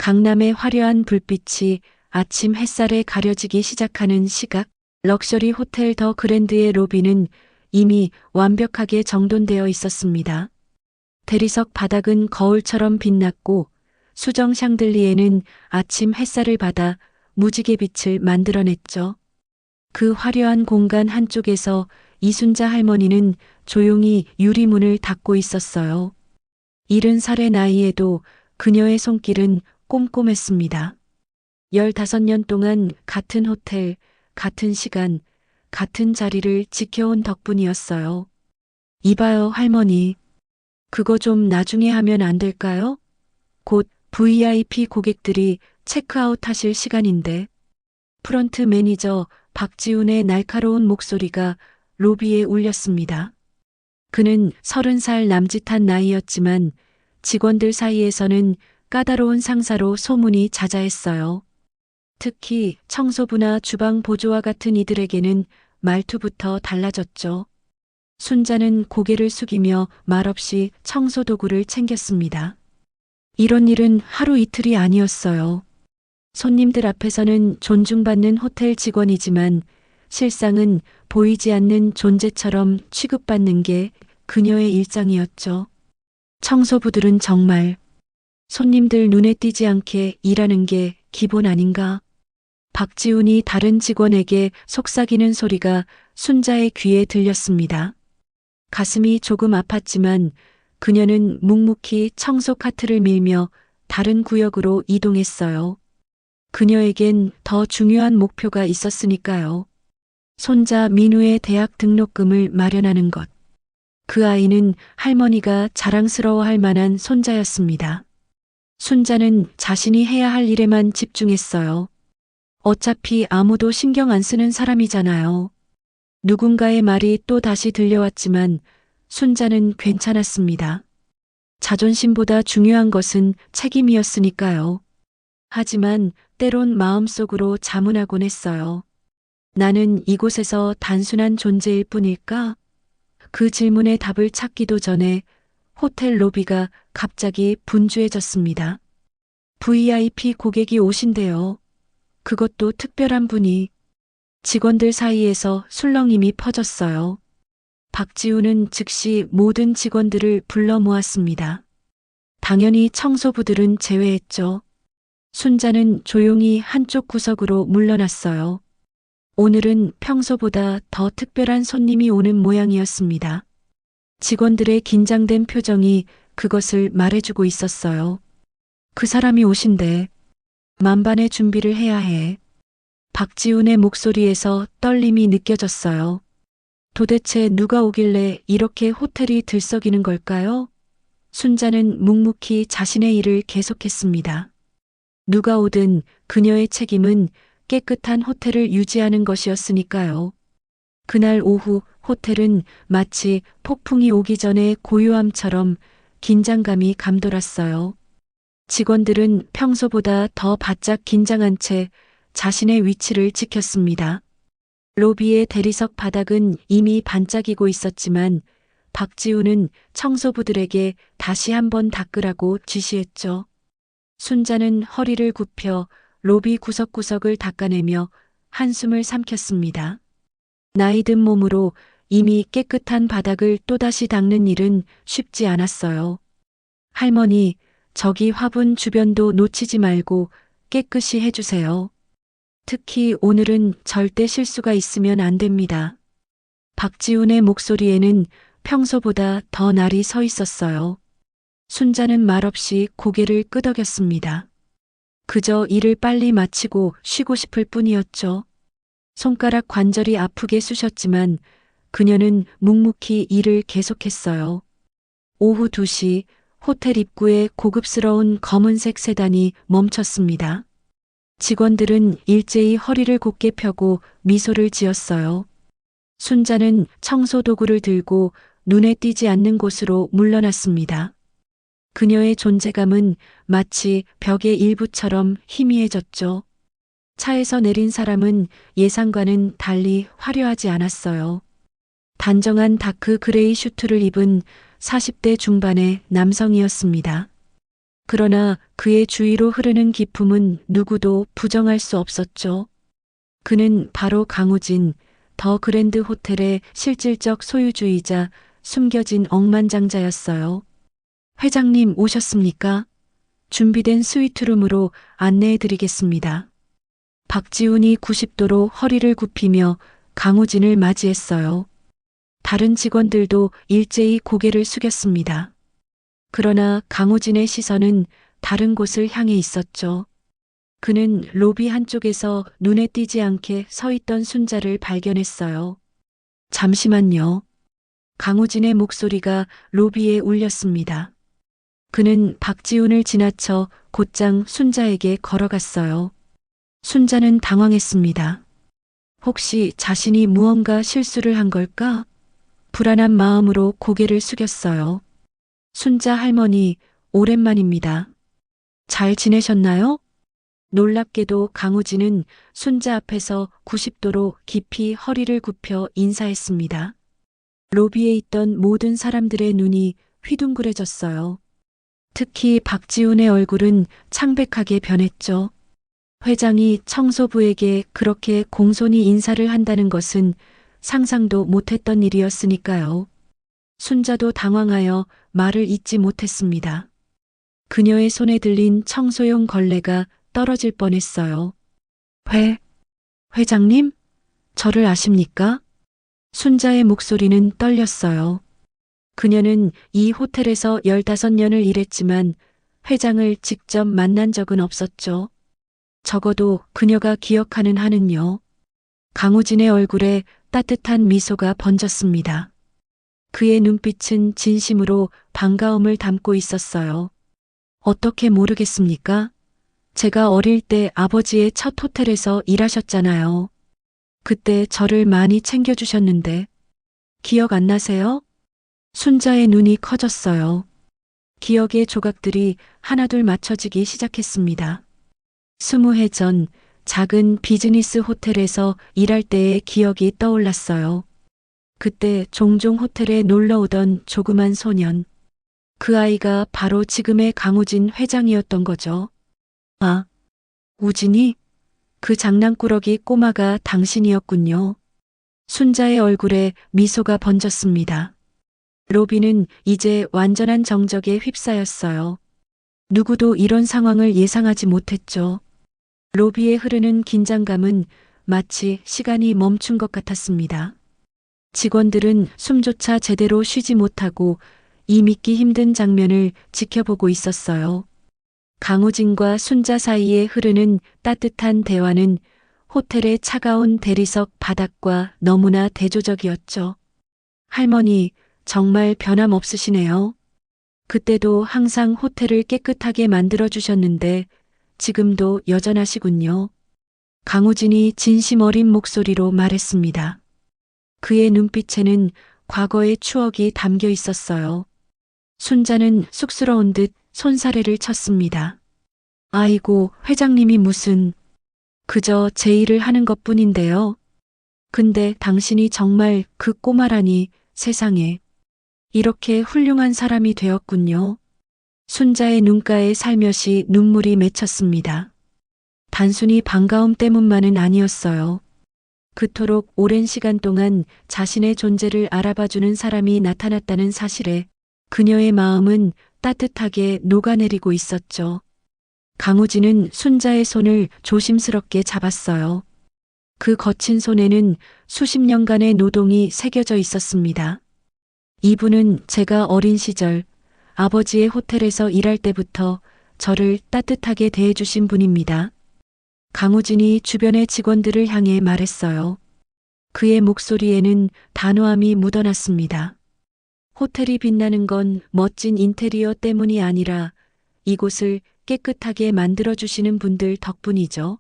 강남의 화려한 불빛이 아침 햇살에 가려지기 시작하는 시각, 럭셔리 호텔 더 그랜드의 로비는 이미 완벽하게 정돈되어 있었습니다. 대리석 바닥은 거울처럼 빛났고 수정 샹들리에는 아침 햇살을 받아 무지개 빛을 만들어냈죠. 그 화려한 공간 한쪽에서 이순자 할머니는 조용히 유리문을 닫고 있었어요. 70살의 나이에도 그녀의 손길은 꼼꼼했습니다. 15년 동안 같은 호텔, 같은 시간, 같은 자리를 지켜온 덕분이었어요. 이봐요, 할머니. 그거 좀 나중에 하면 안 될까요? 곧 VIP 고객들이 체크아웃 하실 시간인데. 프런트 매니저 박지훈의 날카로운 목소리가 로비에 울렸습니다. 그는 30살 남짓한 나이였지만 직원들 사이에서는 까다로운 상사로 소문이 자자했어요. 특히 청소부나 주방 보조와 같은 이들에게는 말투부터 달라졌죠. 순자는 고개를 숙이며 말없이 청소 도구를 챙겼습니다. 이런 일은 하루 이틀이 아니었어요. 손님들 앞에서는 존중받는 호텔 직원이지만 실상은 보이지 않는 존재처럼 취급받는 게 그녀의 일상이었죠. 청소부들은 정말 손님들 눈에 띄지 않게 일하는 게 기본 아닌가? 박지훈이 다른 직원에게 속삭이는 소리가 순자의 귀에 들렸습니다. 가슴이 조금 아팠지만 그녀는 묵묵히 청소 카트를 밀며 다른 구역으로 이동했어요. 그녀에겐 더 중요한 목표가 있었으니까요. 손자 민우의 대학 등록금을 마련하는 것. 그 아이는 할머니가 자랑스러워할 만한 손자였습니다. 순자는 자신이 해야 할 일에만 집중했어요. 어차피 아무도 신경 안 쓰는 사람이잖아요. 누군가의 말이 또 다시 들려왔지만 순자는 괜찮았습니다. 자존심보다 중요한 것은 책임이었으니까요. 하지만 때론 마음속으로 자문하곤 했어요. 나는 이곳에서 단순한 존재일 뿐일까? 그 질문에 답을 찾기도 전에 호텔 로비가 갑자기 분주해졌습니다. VIP 고객이 오신대요. 그것도 특별한 분이. 직원들 사이에서 술렁임이 퍼졌어요. 박지훈은 즉시 모든 직원들을 불러 모았습니다. 당연히 청소부들은 제외했죠. 순자는 조용히 한쪽 구석으로 물러났어요. 오늘은 평소보다 더 특별한 손님이 오는 모양이었습니다. 직원들의 긴장된 표정이 그것을 말해주고 있었어요. 그 사람이 오신대. 만반의 준비를 해야 해. 박지훈의 목소리에서 떨림이 느껴졌어요. 도대체 누가 오길래 이렇게 호텔이 들썩이는 걸까요? 순자는 묵묵히 자신의 일을 계속했습니다. 누가 오든 그녀의 책임은 깨끗한 호텔을 유지하는 것이었으니까요. 그날 오후 호텔은 마치 폭풍이 오기 전에 고요함처럼 긴장감이 감돌았어요. 직원들은 평소보다 더 바짝 긴장한 채 자신의 위치를 지켰습니다. 로비의 대리석 바닥은 이미 반짝이고 있었지만 박지훈은 청소부들에게 다시 한번 닦으라고 지시했죠. 순자는 허리를 굽혀 로비 구석구석을 닦아내며 한숨을 삼켰습니다. 나이 든 몸으로 이미 깨끗한 바닥을 또다시 닦는 일은 쉽지 않았어요. 할머니, 저기 화분 주변도 놓치지 말고 깨끗이 해주세요. 특히 오늘은 절대 실수가 있으면 안 됩니다. 박지훈의 목소리에는 평소보다 더 날이 서 있었어요. 순자는 말없이 고개를 끄덕였습니다. 그저 일을 빨리 마치고 쉬고 싶을 뿐이었죠. 손가락 관절이 아프게 쑤셨지만 그녀는 묵묵히 일을 계속했어요. 오후 2시 호텔 입구에 고급스러운 검은색 세단이 멈췄습니다. 직원들은 일제히 허리를 곧게 펴고 미소를 지었어요. 순자는 청소 도구를 들고 눈에 띄지 않는 곳으로 물러났습니다. 그녀의 존재감은 마치 벽의 일부처럼 희미해졌죠. 차에서 내린 사람은 예상과는 달리 화려하지 않았어요. 단정한 다크 그레이 슈트를 입은 40대 중반의 남성이었습니다. 그러나 그의 주위로 흐르는 기품은 누구도 부정할 수 없었죠. 그는 바로 강우진, 더 그랜드 호텔의 실질적 소유주이자 숨겨진 억만장자였어요. 회장님 오셨습니까? 준비된 스위트룸으로 안내해 드리겠습니다. 박지훈이 90도로 허리를 굽히며 강우진을 맞이했어요. 다른 직원들도 일제히 고개를 숙였습니다. 그러나 강우진의 시선은 다른 곳을 향해 있었죠. 그는 로비 한쪽에서 눈에 띄지 않게 서 있던 순자를 발견했어요. 잠시만요. 강우진의 목소리가 로비에 울렸습니다. 그는 박지훈을 지나쳐 곧장 순자에게 걸어갔어요. 순자는 당황했습니다. 혹시 자신이 무언가 실수를 한 걸까? 불안한 마음으로 고개를 숙였어요. 순자 할머니, 오랜만입니다. 잘 지내셨나요? 놀랍게도 강우진은 순자 앞에서 90도로 깊이 허리를 굽혀 인사했습니다. 로비에 있던 모든 사람들의 눈이 휘둥그레졌어요. 특히 박지훈의 얼굴은 창백하게 변했죠. 회장이 청소부에게 그렇게 공손히 인사를 한다는 것은 상상도 못했던 일이었으니까요. 순자도 당황하여 말을 잇지 못했습니다. 그녀의 손에 들린 청소용 걸레가 떨어질 뻔했어요. 회장님? 저를 아십니까? 순자의 목소리는 떨렸어요. 그녀는 이 호텔에서 15년을 일했지만 회장을 직접 만난 적은 없었죠. 적어도 그녀가 기억하는 한은요. 강우진의 얼굴에 따뜻한 미소가 번졌습니다. 그의 눈빛은 진심으로 반가움을 담고 있었어요. 어떻게 모르겠습니까? 제가 어릴 때 아버지의 첫 호텔에서 일하셨잖아요. 그때 저를 많이 챙겨주셨는데 기억 안 나세요? 순자의 눈이 커졌어요. 기억의 조각들이 하나둘 맞춰지기 시작했습니다. 20해 전 작은 비즈니스 호텔에서 일할 때의 기억이 떠올랐어요. 그때 종종 호텔에 놀러 오던 조그만 소년. 그 아이가 바로 지금의 강우진 회장이었던 거죠. 아, 우진이? 그 장난꾸러기 꼬마가 당신이었군요. 순자의 얼굴에 미소가 번졌습니다. 로비는 이제 완전한 정적에 휩싸였어요. 누구도 이런 상황을 예상하지 못했죠. 로비에 흐르는 긴장감은 마치 시간이 멈춘 것 같았습니다. 직원들은 숨조차 제대로 쉬지 못하고 이 믿기 힘든 장면을 지켜보고 있었어요. 강우진과 순자 사이에 흐르는 따뜻한 대화는 호텔의 차가운 대리석 바닥과 너무나 대조적이었죠. 할머니, 정말 변함없으시네요. 그때도 항상 호텔을 깨끗하게 만들어주셨는데 지금도 여전하시군요. 강우진이 진심 어린 목소리로 말했습니다. 그의 눈빛에는 과거의 추억이 담겨 있었어요. 순자는 쑥스러운 듯 손사래를 쳤습니다. 아이고, 회장님이 무슨, 그저 제 일을 하는 것뿐인데요. 근데 당신이 정말 그 꼬마라니 세상에. 이렇게 훌륭한 사람이 되었군요. 순자의 눈가에 살며시 눈물이 맺혔습니다. 단순히 반가움 때문만은 아니었어요. 그토록 오랜 시간 동안 자신의 존재를 알아봐주는 사람이 나타났다는 사실에 그녀의 마음은 따뜻하게 녹아내리고 있었죠. 강우진은 순자의 손을 조심스럽게 잡았어요. 그 거친 손에는 수십 년간의 노동이 새겨져 있었습니다. 이분은 제가 어린 시절 아버지의 호텔에서 일할 때부터 저를 따뜻하게 대해주신 분입니다. 강우진이 주변의 직원들을 향해 말했어요. 그의 목소리에는 단호함이 묻어났습니다. 호텔이 빛나는 건 멋진 인테리어 때문이 아니라 이곳을 깨끗하게 만들어주시는 분들 덕분이죠.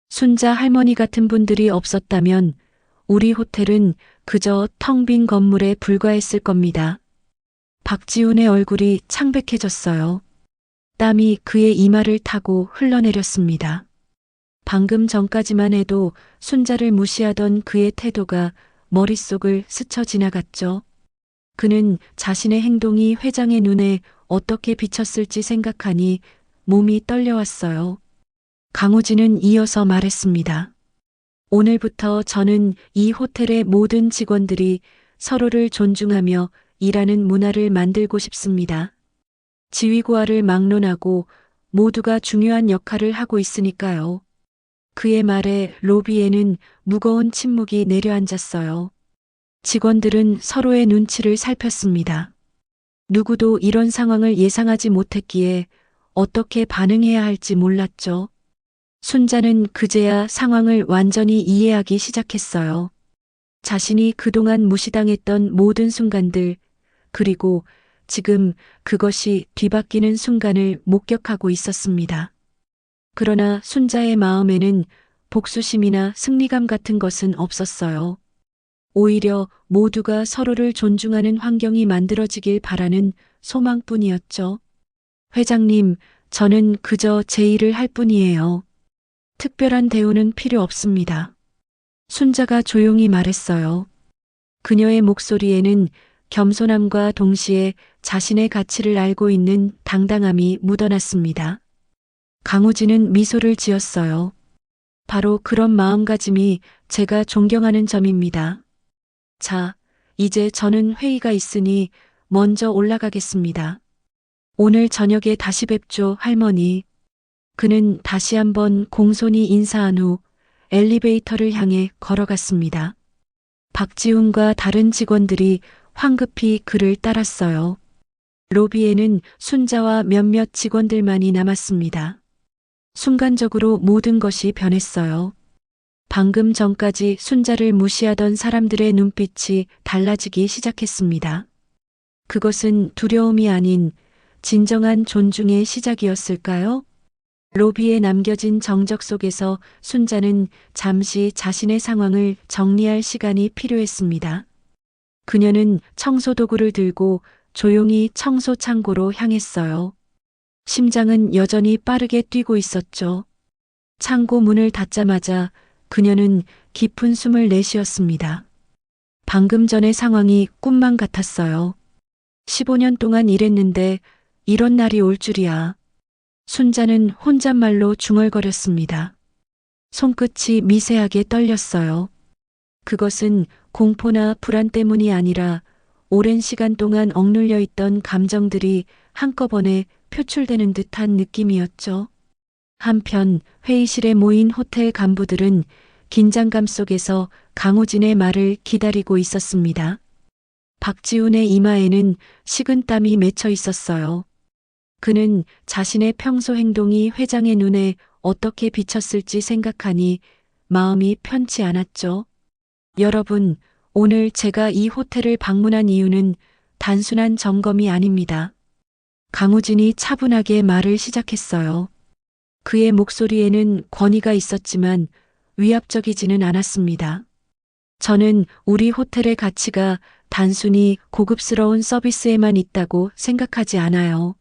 순자 할머니 같은 분들이 없었다면 우리 호텔은 그저 텅 빈 건물에 불과했을 겁니다. 박지훈의 얼굴이 창백해졌어요. 땀이 그의 이마를 타고 흘러내렸습니다. 방금 전까지만 해도 순자를 무시하던 그의 태도가 머릿속을 스쳐 지나갔죠. 그는 자신의 행동이 회장의 눈에 어떻게 비쳤을지 생각하니 몸이 떨려왔어요. 강우진은 이어서 말했습니다. 오늘부터 저는 이 호텔의 모든 직원들이 서로를 존중하며 일하는 문화를 만들고 싶습니다. 지위고하를 막론하고 모두가 중요한 역할을 하고 있으니까요. 그의 말에 로비에는 무거운 침묵이 내려앉았어요. 직원들은 서로의 눈치를 살폈습니다. 누구도 이런 상황을 예상하지 못했기에 어떻게 반응해야 할지 몰랐죠. 순자는 그제야 상황을 완전히 이해하기 시작했어요. 자신이 그동안 무시당했던 모든 순간들, 그리고 지금 그것이 뒤바뀌는 순간을 목격하고 있었습니다. 그러나 순자의 마음에는 복수심이나 승리감 같은 것은 없었어요. 오히려 모두가 서로를 존중하는 환경이 만들어지길 바라는 소망뿐이었죠. 회장님, 저는 그저 제 일을 할 뿐이에요. 특별한 대우는 필요 없습니다. 순자가 조용히 말했어요. 그녀의 목소리에는 겸손함과 동시에 자신의 가치를 알고 있는 당당함이 묻어났습니다. 강우진은 미소를 지었어요. 바로 그런 마음가짐이 제가 존경하는 점입니다. 자, 이제 저는 회의가 있으니 먼저 올라가겠습니다. 오늘 저녁에 다시 뵙죠, 할머니. 그는 다시 한번 공손히 인사한 후 엘리베이터를 향해 걸어갔습니다. 박지훈과 다른 직원들이 황급히 그를 따랐어요. 로비에는 순자와 몇몇 직원들만이 남았습니다. 순간적으로 모든 것이 변했어요. 방금 전까지 순자를 무시하던 사람들의 눈빛이 달라지기 시작했습니다. 그것은 두려움이 아닌 진정한 존중의 시작이었을까요? 로비에 남겨진 정적 속에서 순자는 잠시 자신의 상황을 정리할 시간이 필요했습니다. 그녀는 청소도구를 들고 조용히 청소 창고로 향했어요. 심장은 여전히 빠르게 뛰고 있었죠. 창고 문을 닫자마자 그녀는 깊은 숨을 내쉬었습니다. 방금 전의 상황이 꿈만 같았어요. 15년 동안 일했는데 이런 날이 올 줄이야. 순자는 혼잣말로 중얼거렸습니다. 손끝이 미세하게 떨렸어요. 그것은 공포나 불안 때문이 아니라 오랜 시간 동안 억눌려 있던 감정들이 한꺼번에 표출되는 듯한 느낌이었죠. 한편 회의실에 모인 호텔 간부들은 긴장감 속에서 강우진의 말을 기다리고 있었습니다. 박지훈의 이마에는 식은땀이 맺혀 있었어요. 그는 자신의 평소 행동이 회장의 눈에 어떻게 비쳤을지 생각하니 마음이 편치 않았죠. 여러분, 오늘 제가 이 호텔을 방문한 이유는 단순한 점검이 아닙니다. 강우진이 차분하게 말을 시작했어요. 그의 목소리에는 권위가 있었지만 위압적이지는 않았습니다. 저는 우리 호텔의 가치가 단순히 고급스러운 서비스에만 있다고 생각하지 않아요.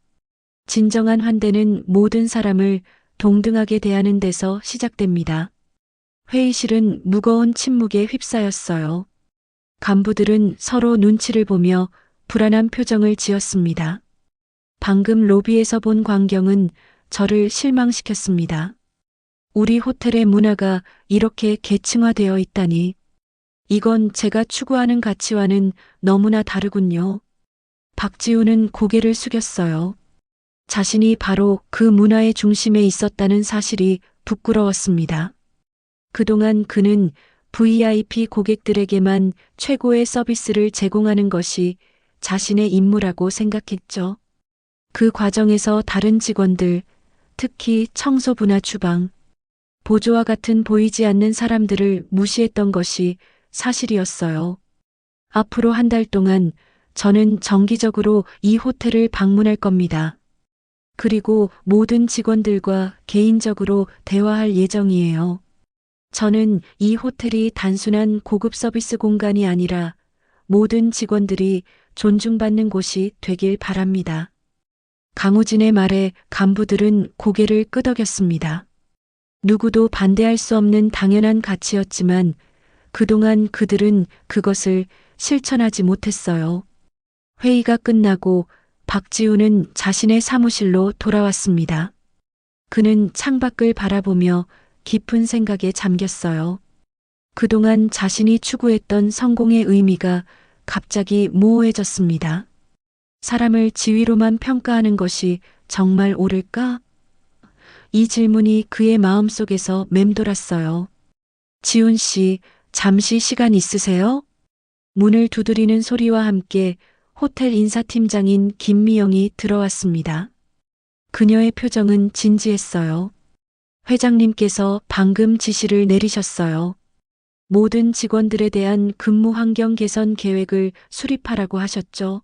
진정한 환대는 모든 사람을 동등하게 대하는 데서 시작됩니다. 회의실은 무거운 침묵에 휩싸였어요. 간부들은 서로 눈치를 보며 불안한 표정을 지었습니다. 방금 로비에서 본 광경은 저를 실망시켰습니다. 우리 호텔의 문화가 이렇게 계층화되어 있다니. 이건 제가 추구하는 가치와는 너무나 다르군요. 박지훈은 고개를 숙였어요. 자신이 바로 그 문화의 중심에 있었다는 사실이 부끄러웠습니다. 그동안 그는 VIP 고객들에게만 최고의 서비스를 제공하는 것이 자신의 임무라고 생각했죠. 그 과정에서 다른 직원들, 특히 청소부나 주방, 보조와 같은 보이지 않는 사람들을 무시했던 것이 사실이었어요. 앞으로 한 달 동안 저는 정기적으로 이 호텔을 방문할 겁니다. 그리고 모든 직원들과 개인적으로 대화할 예정이에요. 저는 이 호텔이 단순한 고급 서비스 공간이 아니라 모든 직원들이 존중받는 곳이 되길 바랍니다. 강우진의 말에 간부들은 고개를 끄덕였습니다. 누구도 반대할 수 없는 당연한 가치였지만 그동안 그들은 그것을 실천하지 못했어요. 회의가 끝나고 박지우는 자신의 사무실로 돌아왔습니다. 그는 창밖을 바라보며 깊은 생각에 잠겼어요. 그동안 자신이 추구했던 성공의 의미가 갑자기 모호해졌습니다. 사람을 지위로만 평가하는 것이 정말 옳을까? 이 질문이 그의 마음속에서 맴돌았어요. 지훈 씨, 잠시 시간 있으세요? 문을 두드리는 소리와 함께 호텔 인사팀장인 김미영이 들어왔습니다. 그녀의 표정은 진지했어요. 회장님께서 방금 지시를 내리셨어요. 모든 직원들에 대한 근무 환경 개선 계획을 수립하라고 하셨죠.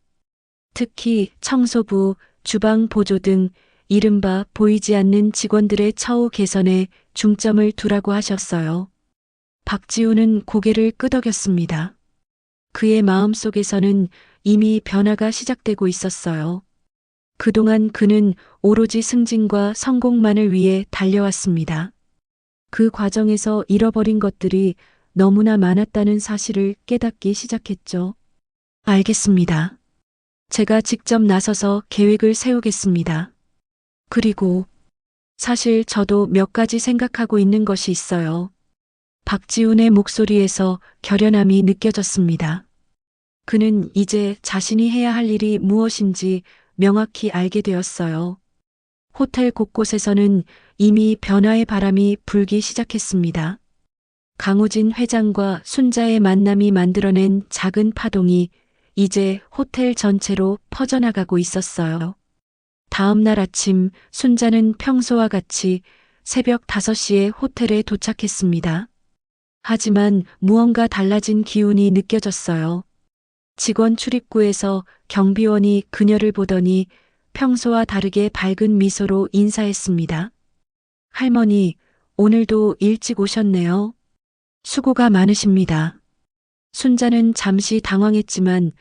특히 청소부, 주방 보조 등 이른바 보이지 않는 직원들의 처우 개선에 중점을 두라고 하셨어요. 박지우는 고개를 끄덕였습니다. 그의 마음속에서는 이미 변화가 시작되고 있었어요. 그동안 그는 오로지 승진과 성공만을 위해 달려왔습니다. 그 과정에서 잃어버린 것들이 너무나 많았다는 사실을 깨닫기 시작했죠. 알겠습니다. 제가 직접 나서서 계획을 세우겠습니다. 그리고 사실 저도 몇 가지 생각하고 있는 것이 있어요. 박지훈의 목소리에서 결연함이 느껴졌습니다. 그는 이제 자신이 해야 할 일이 무엇인지 명확히 알게 되었어요. 호텔 곳곳에서는 이미 변화의 바람이 불기 시작했습니다. 강우진 회장과 순자의 만남이 만들어낸 작은 파동이 이제 호텔 전체로 퍼져나가고 있었어요. 다음 날 아침 순자는 평소와 같이 새벽 5시에 호텔에 도착했습니다. 하지만 무언가 달라진 기운이 느껴졌어요. 직원 출입구에서 경비원이 그녀를 보더니 평소와 다르게 밝은 미소로 인사했습니다. 할머니, 오늘도 일찍 오셨네요. 수고가 많으십니다. 순자는 잠시 당황했지만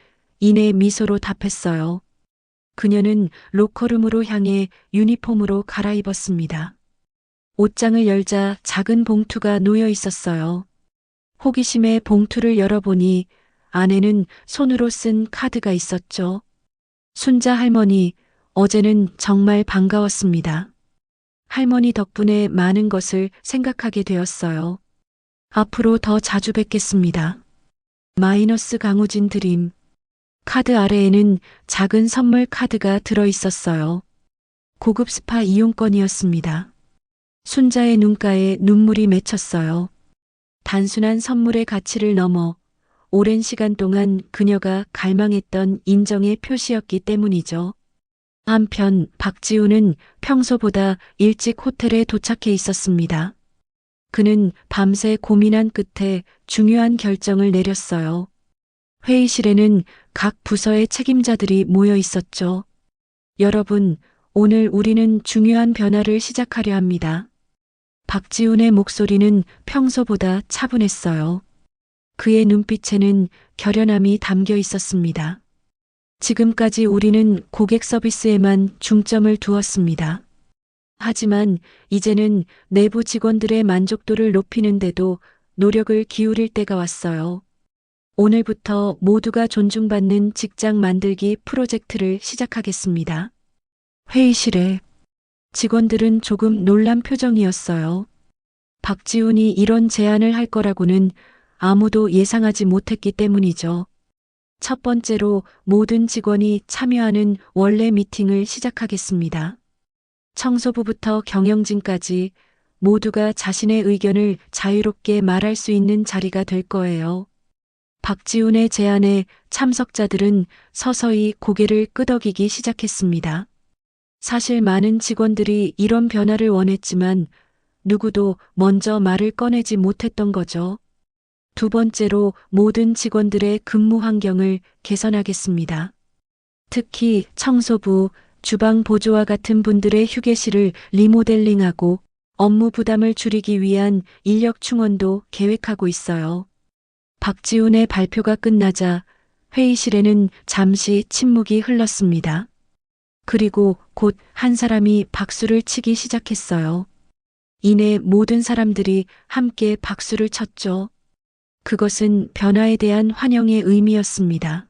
이내 미소로 답했어요. 그녀는 로커룸으로 향해 유니폼으로 갈아입었습니다. 옷장을 열자 작은 봉투가 놓여 있었어요. 호기심에 봉투를 열어보니 안에는 손으로 쓴 카드가 있었죠. 순자 할머니, 어제는 정말 반가웠습니다. 할머니 덕분에 많은 것을 생각하게 되었어요. 앞으로 더 자주 뵙겠습니다. 마이너스 강우진 드림. 카드 아래에는 작은 선물 카드가 들어 있었어요. 고급 스파 이용권이었습니다. 순자의 눈가에 눈물이 맺혔어요. 단순한 선물의 가치를 넘어 오랜 시간 동안 그녀가 갈망했던 인정의 표시였기 때문이죠. 한편 박지우는 평소보다 일찍 호텔에 도착해 있었습니다. 그는 밤새 고민한 끝에 중요한 결정을 내렸어요. 회의실에는 각 부서의 책임자들이 모여 있었죠. 여러분, 오늘 우리는 중요한 변화를 시작하려 합니다. 박지훈의 목소리는 평소보다 차분했어요. 그의 눈빛에는 결연함이 담겨 있었습니다. 지금까지 우리는 고객 서비스에만 중점을 두었습니다. 하지만 이제는 내부 직원들의 만족도를 높이는데도 노력을 기울일 때가 왔어요. 오늘부터 모두가 존중받는 직장 만들기 프로젝트를 시작하겠습니다. 회의실에 직원들은 조금 놀란 표정이었어요. 박지훈이 이런 제안을 할 거라고는 아무도 예상하지 못했기 때문이죠. 첫 번째로 모든 직원이 참여하는 원래 미팅을 시작하겠습니다. 청소부부터 경영진까지 모두가 자신의 의견을 자유롭게 말할 수 있는 자리가 될 거예요. 박지훈의 제안에 참석자들은 서서히 고개를 끄덕이기 시작했습니다. 사실 많은 직원들이 이런 변화를 원했지만 누구도 먼저 말을 꺼내지 못했던 거죠. 두 번째로 모든 직원들의 근무 환경을 개선하겠습니다. 특히 청소부, 주방 보조와 같은 분들의 휴게실을 리모델링하고 업무 부담을 줄이기 위한 인력 충원도 계획하고 있어요. 박지훈의 발표가 끝나자 회의실에는 잠시 침묵이 흘렀습니다. 그리고 곧 한 사람이 박수를 치기 시작했어요. 이내 모든 사람들이 함께 박수를 쳤죠. 그것은 변화에 대한 환영의 의미였습니다.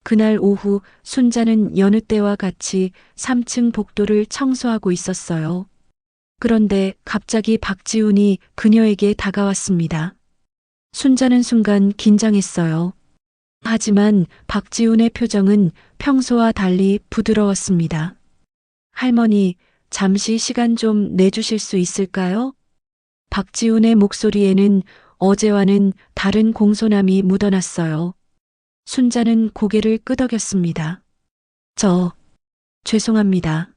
그날 오후 순자는 여느 때와 같이 3층 복도를 청소하고 있었어요. 그런데 갑자기 박지훈이 그녀에게 다가왔습니다. 순자는 순간 긴장했어요. 하지만 박지훈의 표정은 평소와 달리 부드러웠습니다. 할머니, 잠시 시간 좀 내주실 수 있을까요? 박지훈의 목소리에는 어제와는 다른 공손함이 묻어났어요. 순자는 고개를 끄덕였습니다. 죄송합니다.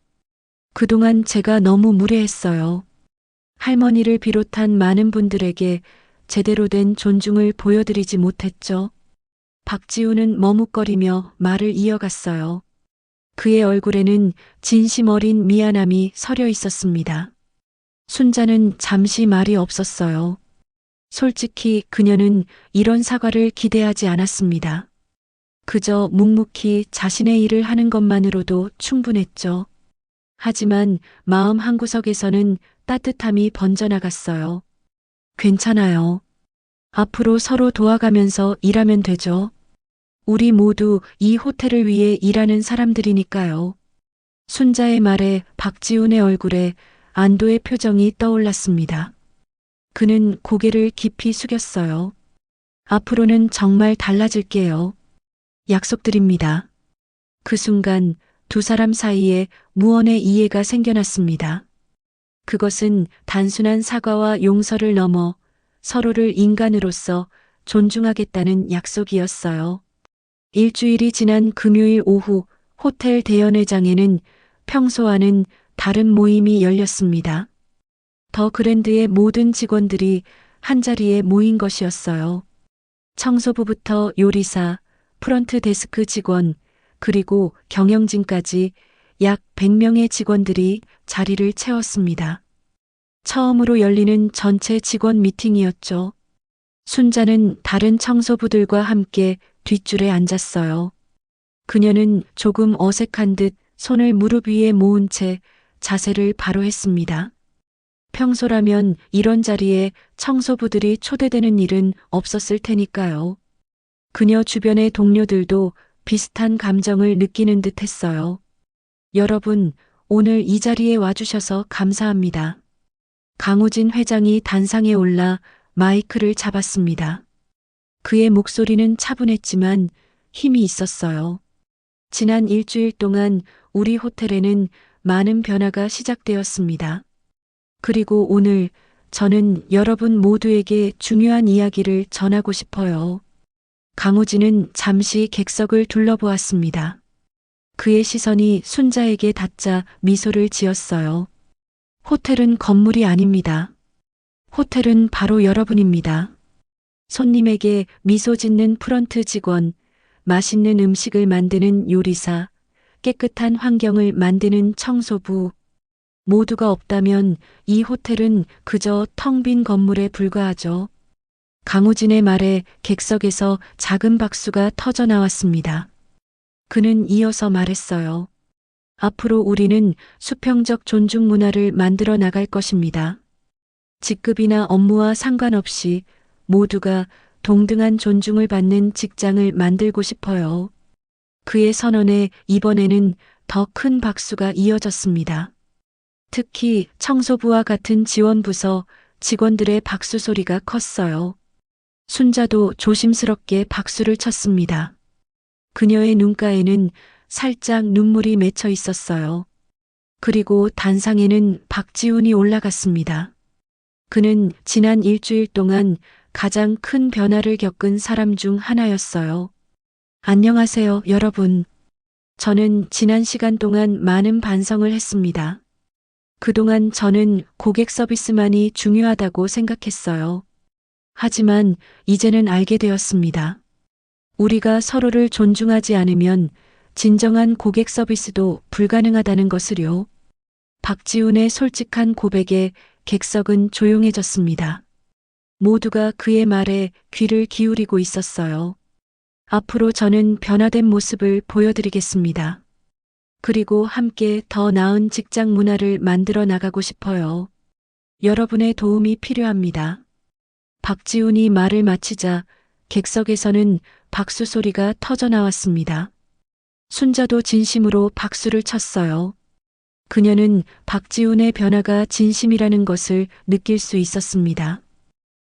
그동안 제가 너무 무례했어요. 할머니를 비롯한 많은 분들에게 제대로 된 존중을 보여드리지 못했죠. 박지훈은 머뭇거리며 말을 이어갔어요. 그의 얼굴에는 진심 어린 미안함이 서려 있었습니다. 순자는 잠시 말이 없었어요. 솔직히 그녀는 이런 사과를 기대하지 않았습니다. 그저 묵묵히 자신의 일을 하는 것만으로도 충분했죠. 하지만 마음 한구석에서는 따뜻함이 번져나갔어요. 괜찮아요. 앞으로 서로 도와가면서 일하면 되죠. 우리 모두 이 호텔을 위해 일하는 사람들이니까요. 순자의 말에 박지훈의 얼굴에 안도의 표정이 떠올랐습니다. 그는 고개를 깊이 숙였어요. 앞으로는 정말 달라질게요. 약속드립니다. 그 순간 두 사람 사이에 무언의 이해가 생겨났습니다. 그것은 단순한 사과와 용서를 넘어 서로를 인간으로서 존중하겠다는 약속이었어요. 일주일이 지난 금요일 오후 호텔 대연회장에는 평소와는 다른 모임이 열렸습니다. 더 그랜드의 모든 직원들이 한자리에 모인 것이었어요. 청소부부터 요리사, 프런트 데스크 직원, 그리고 경영진까지 약 100명의 직원들이 자리를 채웠습니다. 처음으로 열리는 전체 직원 미팅이었죠. 순자는 다른 청소부들과 함께 뒷줄에 앉았어요. 그녀는 조금 어색한 듯 손을 무릎 위에 모은 채 자세를 바로 했습니다. 평소라면 이런 자리에 청소부들이 초대되는 일은 없었을 테니까요. 그녀 주변의 동료들도 비슷한 감정을 느끼는 듯 했어요. 여러분, 오늘 이 자리에 와주셔서 감사합니다. 강우진 회장이 단상에 올라 마이크를 잡았습니다. 그의 목소리는 차분했지만 힘이 있었어요. 지난 일주일 동안 우리 호텔에는 많은 변화가 시작되었습니다. 그리고 오늘 저는 여러분 모두에게 중요한 이야기를 전하고 싶어요. 강우진은 잠시 객석을 둘러보았습니다. 그의 시선이 순자에게 닿자 미소를 지었어요. 호텔은 건물이 아닙니다. 호텔은 바로 여러분입니다. 손님에게 미소 짓는 프런트 직원, 맛있는 음식을 만드는 요리사, 깨끗한 환경을 만드는 청소부, 모두가 없다면 이 호텔은 그저 텅 빈 건물에 불과하죠. 강우진의 말에 객석에서 작은 박수가 터져 나왔습니다. 그는 이어서 말했어요. 앞으로 우리는 수평적 존중 문화를 만들어 나갈 것입니다. 직급이나 업무와 상관없이 모두가 동등한 존중을 받는 직장을 만들고 싶어요. 그의 선언에 이번에는 더 큰 박수가 이어졌습니다. 특히 청소부와 같은 지원부서 직원들의 박수 소리가 컸어요. 순자도 조심스럽게 박수를 쳤습니다. 그녀의 눈가에는 살짝 눈물이 맺혀 있었어요. 그리고 단상에는 박지훈이 올라갔습니다. 그는 지난 일주일 동안 가장 큰 변화를 겪은 사람 중 하나였어요. 안녕하세요, 여러분. 저는 지난 시간 동안 많은 반성을 했습니다. 그동안 저는 고객 서비스만이 중요하다고 생각했어요. 하지만 이제는 알게 되었습니다. 우리가 서로를 존중하지 않으면 진정한 고객 서비스도 불가능하다는 것을요. 박지훈의 솔직한 고백에 객석은 조용해졌습니다. 모두가 그의 말에 귀를 기울이고 있었어요. 앞으로 저는 변화된 모습을 보여드리겠습니다. 그리고 함께 더 나은 직장 문화를 만들어 나가고 싶어요. 여러분의 도움이 필요합니다. 박지훈이 말을 마치자 객석에서는 박수 소리가 터져 나왔습니다. 순자도 진심으로 박수를 쳤어요. 그녀는 박지훈의 변화가 진심이라는 것을 느낄 수 있었습니다.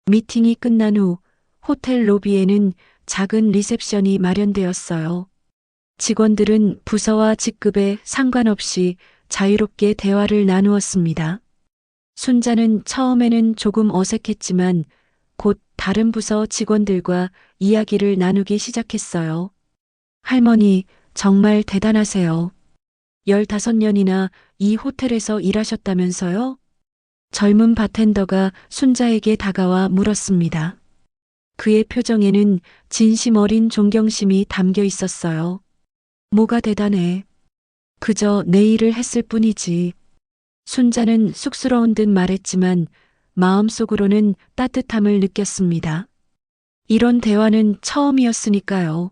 미팅이 끝난 후 호텔 로비에는 작은 리셉션이 마련되었어요. 직원들은 부서와 직급에 상관없이 자유롭게 대화를 나누었습니다. 순자는 처음에는 조금 어색했지만 곧 다른 부서 직원들과 이야기를 나누기 시작했어요. 할머니, 정말 대단하세요. 15년이나 이 호텔에서 일하셨다면서요? 젊은 바텐더가 순자에게 다가와 물었습니다. 그의 표정에는 진심 어린 존경심이 담겨 있었어요. 뭐가 대단해. 그저 내 일을 했을 뿐이지. 순자는 쑥스러운 듯 말했지만 마음속으로는 따뜻함을 느꼈습니다. 이런 대화는 처음이었으니까요.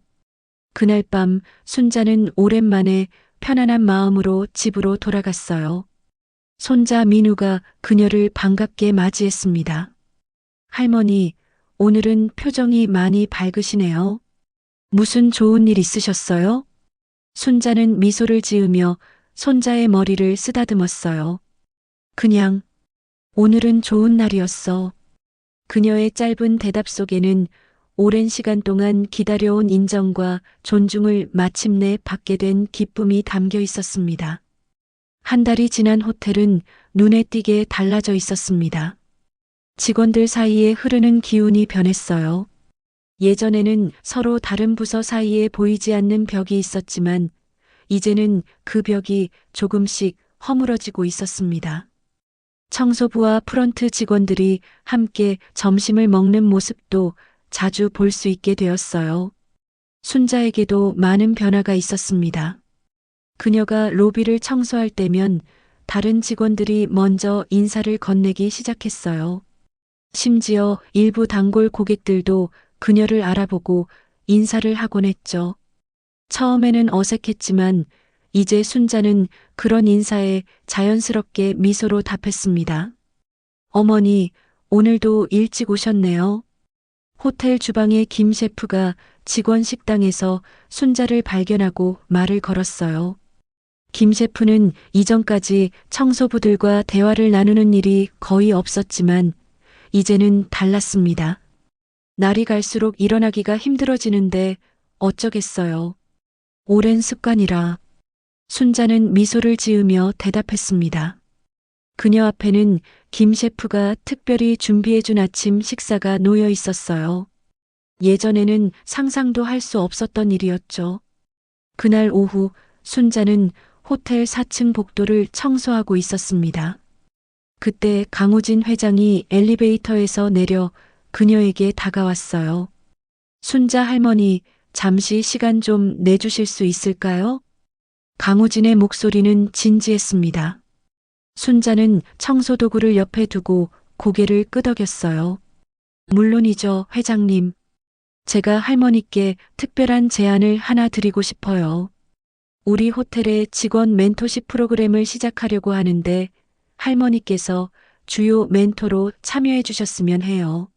그날 밤 순자는 오랜만에 편안한 마음으로 집으로 돌아갔어요. 손자 민우가 그녀를 반갑게 맞이했습니다. 할머니, 오늘은 표정이 많이 밝으시네요. 무슨 좋은 일 있으셨어요? 순자는 미소를 지으며 손자의 머리를 쓰다듬었어요. 그냥, 오늘은 좋은 날이었어. 그녀의 짧은 대답 속에는 오랜 시간 동안 기다려온 인정과 존중을 마침내 받게 된 기쁨이 담겨 있었습니다. 한 달이 지난 호텔은 눈에 띄게 달라져 있었습니다. 직원들 사이에 흐르는 기운이 변했어요. 예전에는 서로 다른 부서 사이에 보이지 않는 벽이 있었지만 이제는 그 벽이 조금씩 허물어지고 있었습니다. 청소부와 프런트 직원들이 함께 점심을 먹는 모습도 자주 볼 수 있게 되었어요. 순자에게도 많은 변화가 있었습니다. 그녀가 로비를 청소할 때면 다른 직원들이 먼저 인사를 건네기 시작했어요. 심지어 일부 단골 고객들도 그녀를 알아보고 인사를 하곤 했죠. 처음에는 어색했지만 이제 순자는 그런 인사에 자연스럽게 미소로 답했습니다. 어머니, 오늘도 일찍 오셨네요. 호텔 주방의 김 셰프가 직원 식당에서 순자를 발견하고 말을 걸었어요. 김 셰프는 이전까지 청소부들과 대화를 나누는 일이 거의 없었지만 이제는 달랐습니다. 날이 갈수록 일어나기가 힘들어지는데 어쩌겠어요. 오랜 습관이라. 순자는 미소를 지으며 대답했습니다. 그녀 앞에는 김 셰프가 특별히 준비해준 아침 식사가 놓여 있었어요. 예전에는 상상도 할 수 없었던 일이었죠. 그날 오후 순자는 호텔 4층 복도를 청소하고 있었습니다. 그때 강우진 회장이 엘리베이터에서 내려 그녀에게 다가왔어요. 순자 할머니, 잠시 시간 좀 내주실 수 있을까요? 강우진의 목소리는 진지했습니다. 순자는 청소도구를 옆에 두고 고개를 끄덕였어요. 물론이죠, 회장님. 제가 할머니께 특별한 제안을 하나 드리고 싶어요. 우리 호텔의 직원 멘토십 프로그램을 시작하려고 하는데 할머니께서 주요 멘토로 참여해 주셨으면 해요.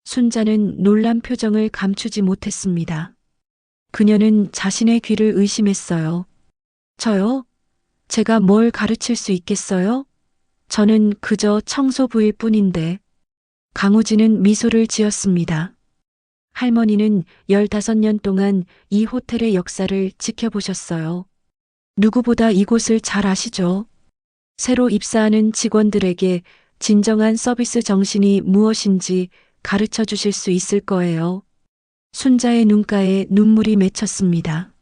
순자는 놀란 표정을 감추지 못했습니다. 그녀는 자신의 귀를 의심했어요. 저요? 제가 뭘 가르칠 수 있겠어요? 저는 그저 청소부일 뿐인데. 강우진은 미소를 지었습니다. 할머니는 15년 동안 이 호텔의 역사를 지켜보셨어요. 누구보다 이곳을 잘 아시죠? 새로 입사하는 직원들에게 진정한 서비스 정신이 무엇인지 가르쳐 주실 수 있을 거예요. 순자의 눈가에 눈물이 맺혔습니다.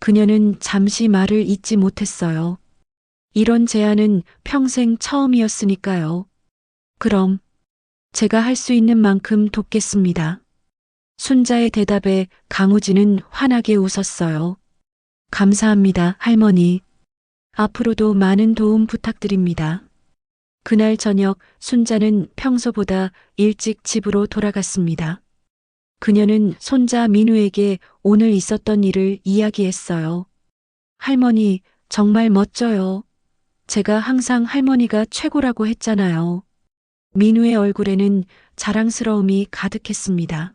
그녀는 잠시 말을 잇지 못했어요. 이런 제안은 평생 처음이었으니까요. 그럼 제가 할 수 있는 만큼 돕겠습니다. 순자의 대답에 강우진은 환하게 웃었어요. 감사합니다, 할머니. 앞으로도 많은 도움 부탁드립니다. 그날 저녁 순자는 평소보다 일찍 집으로 돌아갔습니다. 그녀는 손자 민우에게 오늘 있었던 일을 이야기했어요. 할머니, 정말 멋져요. 제가 항상 할머니가 최고라고 했잖아요. 민우의 얼굴에는 자랑스러움이 가득했습니다.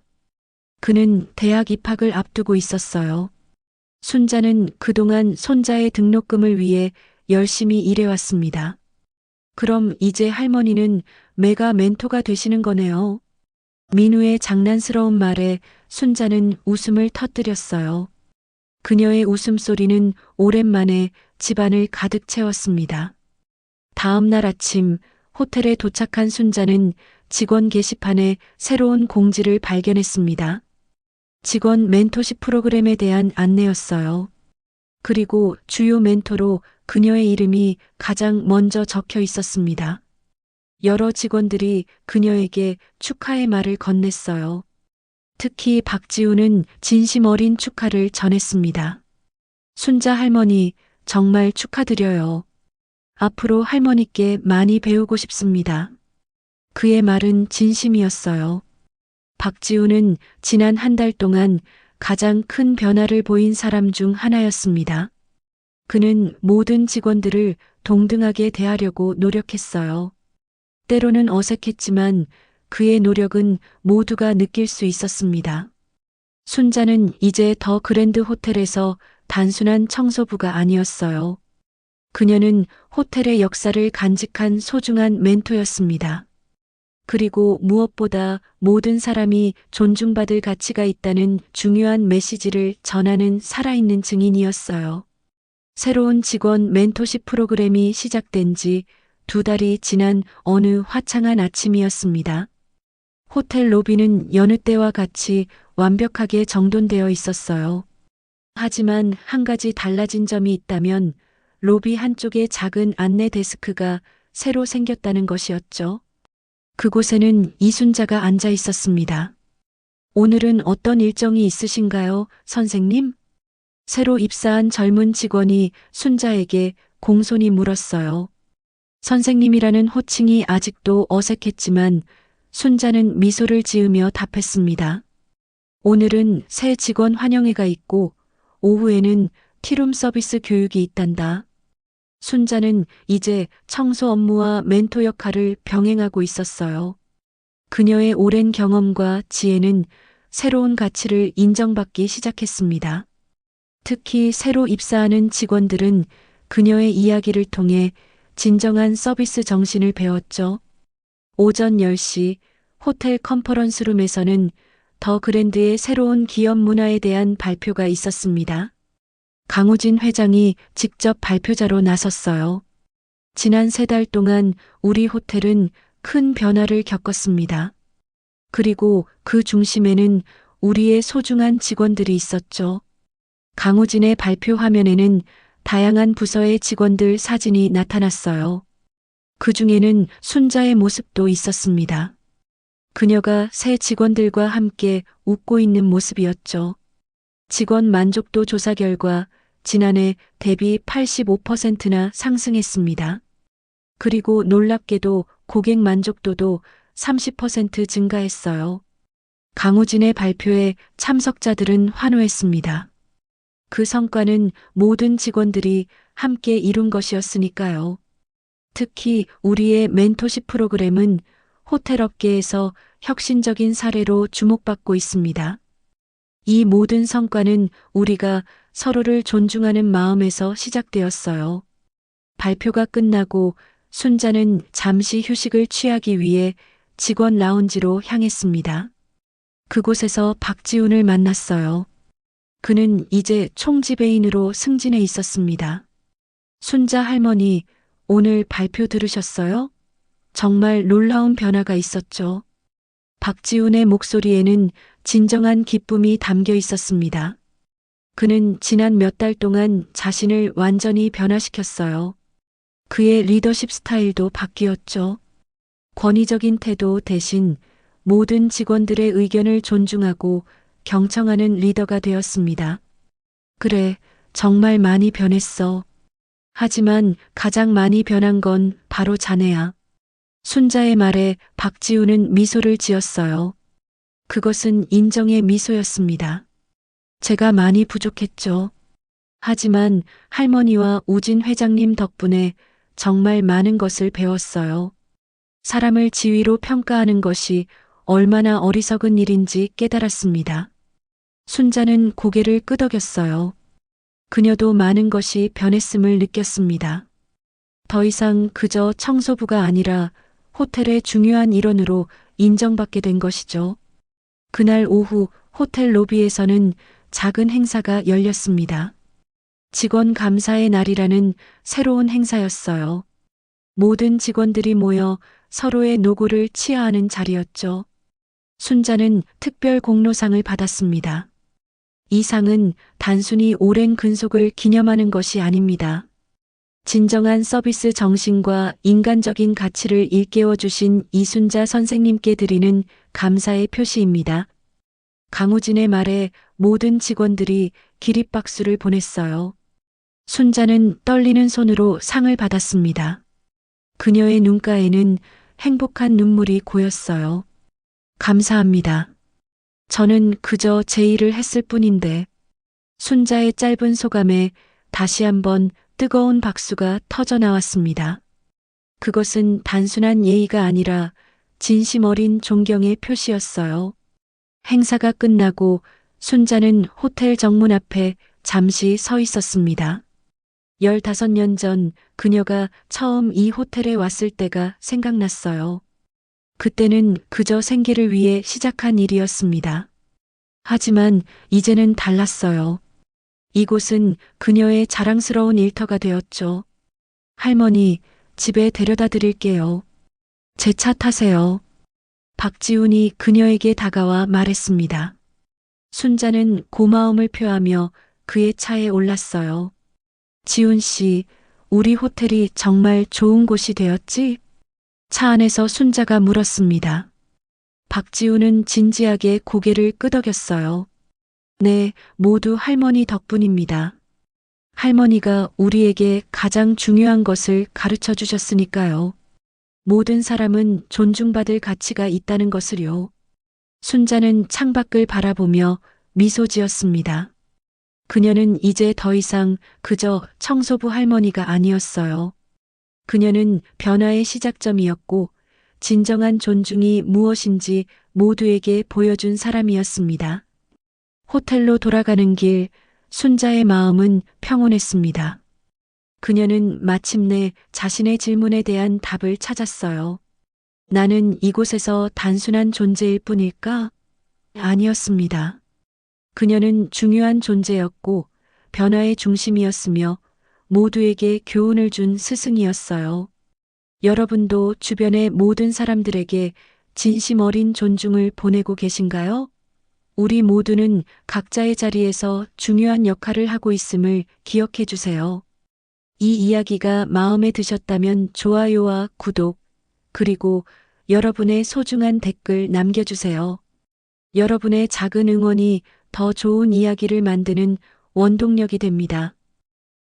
그는 대학 입학을 앞두고 있었어요. 순자는 그동안 손자의 등록금을 위해 열심히 일해왔습니다. 그럼 이제 할머니는 메가 멘토가 되시는 거네요. 민우의 장난스러운 말에 순자는 웃음을 터뜨렸어요. 그녀의 웃음소리는 오랜만에 집안을 가득 채웠습니다. 다음 날 아침 호텔에 도착한 순자는 직원 게시판에 새로운 공지를 발견했습니다. 직원 멘토십 프로그램에 대한 안내였어요. 그리고 주요 멘토로 그녀의 이름이 가장 먼저 적혀 있었습니다. 여러 직원들이 그녀에게 축하의 말을 건넸어요. 특히 박지우는 진심 어린 축하를 전했습니다. 순자 할머니, 정말 축하드려요. 앞으로 할머니께 많이 배우고 싶습니다. 그의 말은 진심이었어요. 박지우는 지난 한 달 동안 가장 큰 변화를 보인 사람 중 하나였습니다. 그는 모든 직원들을 동등하게 대하려고 노력했어요. 때로는 어색했지만 그의 노력은 모두가 느낄 수 있었습니다. 순자는 이제 더 그랜드 호텔에서 단순한 청소부가 아니었어요. 그녀는 호텔의 역사를 간직한 소중한 멘토였습니다. 그리고 무엇보다 모든 사람이 존중받을 가치가 있다는 중요한 메시지를 전하는 살아있는 증인이었어요. 새로운 직원 멘토십 프로그램이 시작된 지 2달이 지난 어느 화창한 아침이었습니다. 호텔 로비는 여느 때와 같이 완벽하게 정돈되어 있었어요. 하지만 한 가지 달라진 점이 있다면 로비 한쪽에 작은 안내 데스크가 새로 생겼다는 것이었죠. 그곳에는 이순자가 앉아 있었습니다. 오늘은 어떤 일정이 있으신가요, 선생님? 새로 입사한 젊은 직원이 순자에게 공손히 물었어요. 선생님이라는 호칭이 아직도 어색했지만 순자는 미소를 지으며 답했습니다. 오늘은 새 직원 환영회가 있고 오후에는 티룸 서비스 교육이 있단다. 순자는 이제 청소 업무와 멘토 역할을 병행하고 있었어요. 그녀의 오랜 경험과 지혜는 새로운 가치를 인정받기 시작했습니다. 특히 새로 입사하는 직원들은 그녀의 이야기를 통해 진정한 서비스 정신을 배웠죠. 오전 10시 호텔 컨퍼런스룸에서는 더 그랜드의 새로운 기업 문화에 대한 발표가 있었습니다. 강우진 회장이 직접 발표자로 나섰어요. 지난 3달 동안 우리 호텔은 큰 변화를 겪었습니다. 그리고 그 중심에는 우리의 소중한 직원들이 있었죠. 강우진의 발표 화면에는 다양한 부서의 직원들 사진이 나타났어요. 그 중에는 순자의 모습도 있었습니다. 그녀가 새 직원들과 함께 웃고 있는 모습이었죠. 직원 만족도 조사 결과 지난해 대비 85%나 상승했습니다. 그리고 놀랍게도 고객 만족도도 30% 증가했어요. 강우진의 발표에 참석자들은 환호했습니다. 그 성과는 모든 직원들이 함께 이룬 것이었으니까요. 특히 우리의 멘토십 프로그램은 호텔 업계에서 혁신적인 사례로 주목받고 있습니다. 이 모든 성과는 우리가 서로를 존중하는 마음에서 시작되었어요. 발표가 끝나고 순자는 잠시 휴식을 취하기 위해 직원 라운지로 향했습니다. 그곳에서 박지훈을 만났어요. 그는 이제 총지배인으로 승진해 있었습니다. 순자 할머니, 오늘 발표 들으셨어요? 정말 놀라운 변화가 있었죠. 박지훈의 목소리에는 진정한 기쁨이 담겨 있었습니다. 그는 지난 몇 달 동안 자신을 완전히 변화시켰어요. 그의 리더십 스타일도 바뀌었죠. 권위적인 태도 대신 모든 직원들의 의견을 존중하고 경청하는 리더가 되었습니다. 그래, 정말 많이 변했어. 하지만 가장 많이 변한 건 바로 자네야. 순자의 말에 박지우는 미소를 지었어요. 그것은 인정의 미소였습니다. 제가 많이 부족했죠. 하지만 할머니와 우진 회장님 덕분에 정말 많은 것을 배웠어요. 사람을 지위로 평가하는 것이 얼마나 어리석은 일인지 깨달았습니다. 순자는 고개를 끄덕였어요. 그녀도 많은 것이 변했음을 느꼈습니다. 더 이상 그저 청소부가 아니라 호텔의 중요한 일원으로 인정받게 된 것이죠. 그날 오후 호텔 로비에서는 작은 행사가 열렸습니다. 직원 감사의 날이라는 새로운 행사였어요. 모든 직원들이 모여 서로의 노고를 치하하는 자리였죠. 순자는 특별 공로상을 받았습니다. 이 상은 단순히 오랜 근속을 기념하는 것이 아닙니다. 진정한 서비스 정신과 인간적인 가치를 일깨워 주신 이순자 선생님께 드리는 감사의 표시입니다. 강우진의 말에 모든 직원들이 기립박수를 보냈어요. 순자는 떨리는 손으로 상을 받았습니다. 그녀의 눈가에는 행복한 눈물이 고였어요. 감사합니다. 저는 그저 제 일을 했을 뿐인데. 순자의 짧은 소감에 다시 한번 뜨거운 박수가 터져 나왔습니다. 그것은 단순한 예의가 아니라 진심 어린 존경의 표시였어요. 행사가 끝나고 순자는 호텔 정문 앞에 잠시 서 있었습니다. 15년 전 그녀가 처음 이 호텔에 왔을 때가 생각났어요. 그때는 그저 생계를 위해 시작한 일이었습니다. 하지만 이제는 달랐어요. 이곳은 그녀의 자랑스러운 일터가 되었죠. 할머니, 집에 데려다 드릴게요. 제 차 타세요. 박지훈이 그녀에게 다가와 말했습니다. 순자는 고마움을 표하며 그의 차에 올랐어요. 지훈 씨, 우리 호텔이 정말 좋은 곳이 되었지? 차 안에서 순자가 물었습니다. 박지훈은 진지하게 고개를 끄덕였어요. 네, 모두 할머니 덕분입니다. 할머니가 우리에게 가장 중요한 것을 가르쳐 주셨으니까요. 모든 사람은 존중받을 가치가 있다는 것을요. 순자는 창밖을 바라보며 미소 지었습니다. 그녀는 이제 더 이상 그저 청소부 할머니가 아니었어요. 그녀는 변화의 시작점이었고 진정한 존중이 무엇인지 모두에게 보여준 사람이었습니다. 호텔로 돌아가는 길, 순자의 마음은 평온했습니다. 그녀는 마침내 자신의 질문에 대한 답을 찾았어요. 나는 이곳에서 단순한 존재일 뿐일까? 아니었습니다. 그녀는 중요한 존재였고 변화의 중심이었으며 모두에게 교훈을 준 스승이었어요. 여러분도 주변의 모든 사람들에게 진심 어린 존중을 보내고 계신가요? 우리 모두는 각자의 자리에서 중요한 역할을 하고 있음을 기억해 주세요. 이 이야기가 마음에 드셨다면 좋아요와 구독, 그리고 여러분의 소중한 댓글 남겨주세요. 여러분의 작은 응원이 더 좋은 이야기를 만드는 원동력이 됩니다.